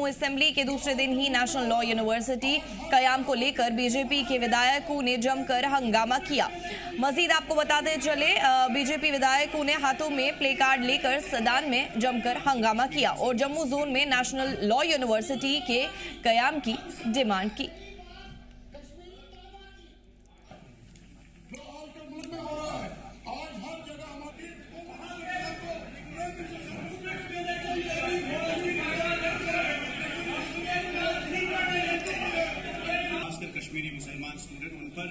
Assembly के दूसरे दिन ही नेशनल लॉ यूनिवर्सिटी कयाम को लेकर बीजेपी के विधायकों ने जमकर हंगामा किया। मजीद आपको बताते चले, बीजेपी विधायकों ने हाथों में प्ले कार्ड लेकर सदन में जमकर हंगामा किया और जम्मू जोन में नेशनल लॉ यूनिवर्सिटी के कयाम की डिमांड की। कश्मीरी मुसलमान स्टूडेंट उन पर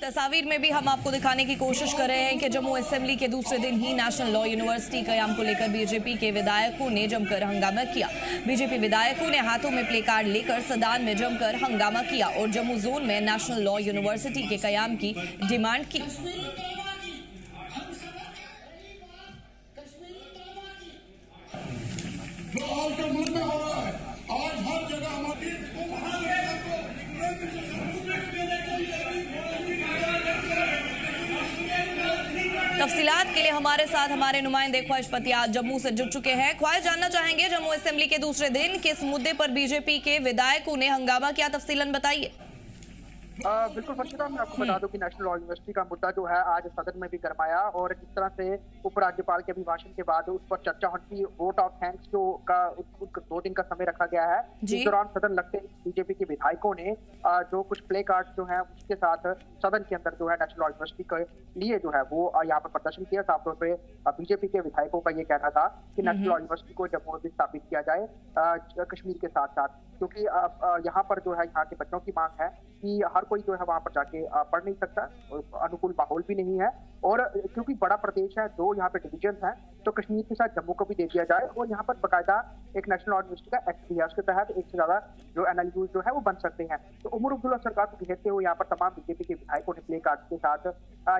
तस्वीर में भी हम आपको दिखाने की कोशिश कर रहे हैं कि जम्मू असेंबली के दूसरे दिन ही नेशनल लॉ यूनिवर्सिटी कयाम को लेकर बीजेपी के विधायकों ने जमकर हंगामा किया। बीजेपी विधायकों ने हाथों में प्ले कार्ड लेकर सदन में जमकर हंगामा किया और जम्मू जोन में नेशनल लॉ यूनिवर्सिटी के कयाम की डिमांड की। जो आज के मुल्क में हो रहा है, आज हर जगह हमारी तफसीलात के लिए हमारे साथ हमारे नुमाइंदे ख्वाहिश पतियाल जम्मू से जुड़ चुके हैं। ख्वाहिश जानना चाहेंगे, जम्मू असेंबली के दूसरे दिन किस मुद्दे पर बीजेपी के विधायकों ने हंगामा किया, तफसीलन बताइए। बिल्कुल फर्शिदा, मैं आपको बता दूं कि नेशनल लॉ यूनिवर्सिटी का मुद्दा जो है आज सदन में भी गरमाया और जिस तरह से उपराज्यपाल के अभिभाषण के बाद उस पर चर्चा होती, वोट ऑफ थैंक्स जो का 2 दिन का समय रखा गया है। इस दौरान सदन लगते बीजेपी के विधायकों ने जो कुछ प्ले कार्ड जो है उसके साथ सदन के अंदर जो है नेशनल लॉ यूनिवर्सिटी के लिए जो है वो यहाँ पर प्रदर्शन किया। साफ तौर पर बीजेपी के विधायकों का ये कहना था कि नेशनल लॉ यूनिवर्सिटी को जम्मू में स्थापित किया जाए कश्मीर के साथ साथ, क्योंकि यहाँ पर जो है यहाँ के बच्चों की मांग है कि हर कोई जो है वहां पर जाके पढ़ नहीं सकता, अनुकूल माहौल भी नहीं है और क्योंकि बड़ा प्रदेश है, 2 यहाँ पे डिवीजन है, तो कश्मीर के साथ जम्मू को भी दे दिया जाए और यहाँ पर बकायदा एक नेशनल लॉ यूनिवर्सिटी का एक्ट भी है, उसके तहत एक से ज्यादा जो एनएलयू जो है वो बन सकते हैं। तो उमर अब्दुल्ला सरकार को घेरते हुए यहाँ पर तमाम बीजेपी के विधायकों ने प्ले कार्ड के साथ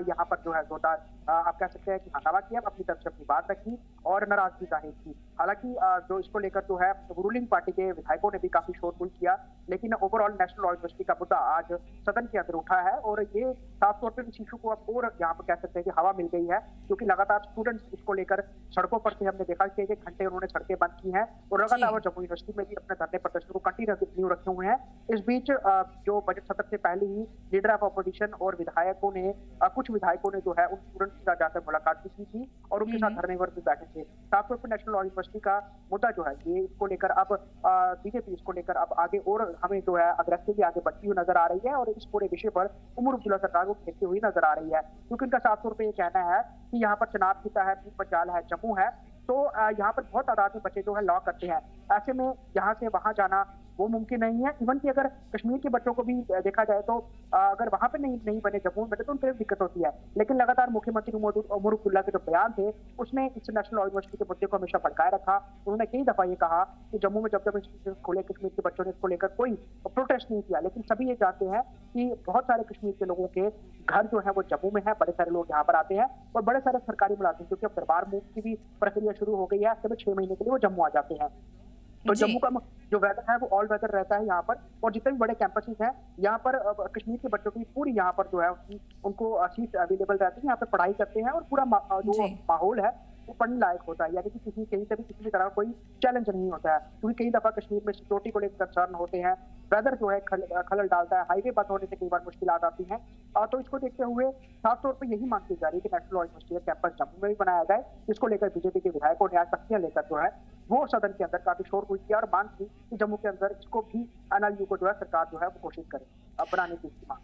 यहाँ पर जो है जोरदार आप कह सकते हैं कि हंगामा किया, अपनी तरफ से अपनी बात रखी और नाराजगी जाहिर की। हालांकि जो इसको लेकर जो है रूलिंग पार्टी के विधायकों ने भी काफी शोरगुल किया, लेकिन ओवरऑल नेशनल लॉ यूनिवर्सिटी का मुद्दा आज सदन के अंदर उठा है और ये साफ तौर पर इस इशू को अब और यहाँ पर कह सकते हैं कि हवा मिल गई है, क्योंकि लगातार स्टूडेंट्स इसको लेकर सड़कों पर से हमने देखा कि 1 घंटे उन्होंने सड़कें बंद की हैं और लगातार जम्मू यूनिवर्सिटी में भी अपने धरने प्रदर्शन को कंटिन्यू रखे हुए हैं। इस बीच जो बजट सत्र से पहले ही लीडर ऑफ अपोजिशन और विधायकों ने कुछ विधायकों ने जो है उन स्टूडेंट्स के साथ जाकर मुलाकात भी की थी और उनके साथ धरने पर भी बैठे थे। साफ तौर पर नेशनल लॉ यूनिवर्सिटी का मुद्दा जो है ये इसको लेकर अब बीजेपी इसको लेकर अब आगे और हमें जो है अग्रेसिवली आगे बढ़ती हुई नजर आ रही है और इस पूरे विषय पर उमर अब्दुल्ला सरकार को घेरती हुई नजर आ रही है, क्योंकि उनका साफ तौर पर यह कहना है कि यहाँ पर चनाब की है, पंचाल है, जम्मू है, तो यहाँ पर बहुत तादाद में बच्चे जो है लॉ करते हैं। ऐसे में यहाँ से वहां जाना वो मुमकिन नहीं है। इवन कि अगर कश्मीर के बच्चों को भी देखा जाए तो अगर वहां पे नहीं बने जम्मू में तो उनके लिए दिक्कत होती है, लेकिन लगातार मुख्यमंत्री उमर अब्दुल्ला के जो बयान थे उसने इस नेशनल लॉ यूनिवर्सिटी के मुद्दे को हमेशा भड़काए रखा। उन्होंने कई दफा ये कहा कि जम्मू में जब इंस्टीट्यूशन खोले कश्मीर के बच्चों ने इसको लेकर कोई प्रोटेस्ट नहीं किया, लेकिन सभी ये जानते हैं कि बहुत सारे कश्मीर के लोगों के घर जो है वो जम्मू में है, बड़े सारे लोग यहाँ पर आते हैं और बड़े सारे सरकारी मुलाजिम, क्योंकि अब दरबार मूव की भी प्रक्रिया शुरू हो गई है, ऐसे में 6 महीने के लिए वो जम्मू आ जाते हैं। तो जम्मू का जो वेदर है वो ऑल वेदर रहता है यहाँ पर, और जितने भी बड़े कैंपसेस हैं यहाँ पर कश्मीर के बच्चों की पूरी यहाँ पर जो है उनको सीट अवेलेबल रहती है, यहाँ पर पढ़ाई करते हैं और पूरा जो माहौल है वो पढ़ने लायक होता है, यानी कि कहीं से भी किसी भी तरह कोई चैलेंज नहीं होता है। क्योंकि कई दफा कश्मीर में सिक्योरिटी को लेकर कंसर्न होते हैं, वेदर जो है खलल डालता है, हाईवे बंद होने से कई बार मुश्किलात आती हैं, तो इसको देखते हुए साफ तौर पर यही मांग की जा रही है कि नेशनल लॉ यूनिवर्सिटी का कैंपस जम्मू में भी बनाया जाए। इसको लेकर बीजेपी के विधायकों ने आज सख्तियां लेकर जो है वो सदन के अंदर काफी शोरगुल किया और मांग की कि जम्मू के अंदर इसको भी एनएलयू को जो है सरकार जो है वो कोशिश करे बनाने की मांग।